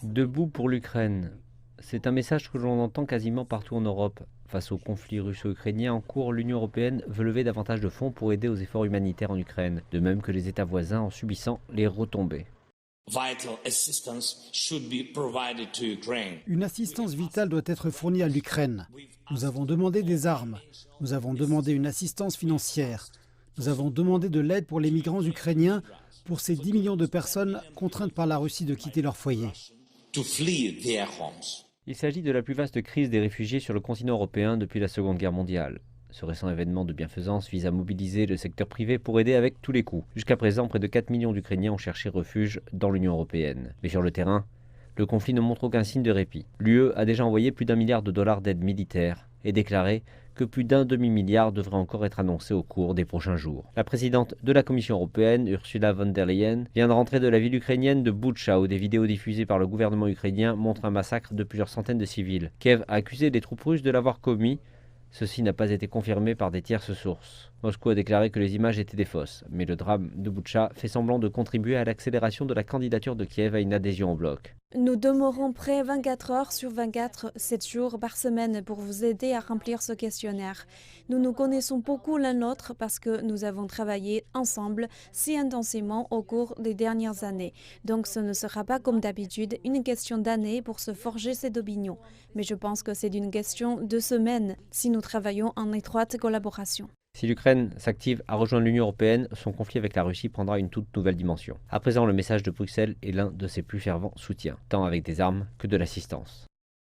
Debout pour l'Ukraine. C'est un message que l'on entend quasiment partout en Europe. Face au conflit russo-ukrainien en cours, l'Union européenne veut lever davantage de fonds pour aider aux efforts humanitaires en Ukraine, de même que les États voisins en subissant les retombées. Une assistance vitale doit être fournie à l'Ukraine. Nous avons demandé des armes, nous avons demandé une assistance financière, nous avons demandé de l'aide pour les migrants ukrainiens, pour ces 10 millions de personnes contraintes par la Russie de quitter leur foyer. Il s'agit de la plus vaste crise des réfugiés sur le continent européen depuis la Seconde Guerre mondiale. Ce récent événement de bienfaisance vise à mobiliser le secteur privé pour aider avec tous les coûts. Jusqu'à présent, près de 4 millions d'Ukrainiens ont cherché refuge dans l'Union européenne. Mais sur le terrain, le conflit ne montre aucun signe de répit. L'UE a déjà envoyé plus d'1 milliard de dollars d'aide militaire et déclaré que plus d'1 demi-milliard devrait encore être annoncé au cours des prochains jours. La présidente de la Commission européenne, Ursula von der Leyen, vient de rentrer de la ville ukrainienne de Boutcha, où des vidéos diffusées par le gouvernement ukrainien montrent un massacre de plusieurs centaines de civils. Kiev a accusé les troupes russes de l'avoir commis. Ceci n'a pas été confirmé par des tierces sources. Moscou a déclaré que les images étaient des fausses, mais le drame de Boutcha fait semblant de contribuer à l'accélération de la candidature de Kiev à une adhésion au bloc. Nous demeurons prêts 24 heures sur 24, 7 jours par semaine pour vous aider à remplir ce questionnaire. Nous nous connaissons beaucoup l'un l'autre parce que nous avons travaillé ensemble si intensément au cours des dernières années. Donc ce ne sera pas comme d'habitude une question d'années pour se forger cette opinion. Mais je pense que c'est une question de semaines si nous travaillons en étroite collaboration. Si l'Ukraine s'active à rejoindre l'Union européenne, son conflit avec la Russie prendra une toute nouvelle dimension. À présent, le message de Bruxelles est l'un de ses plus fervents soutiens, tant avec des armes que de l'assistance.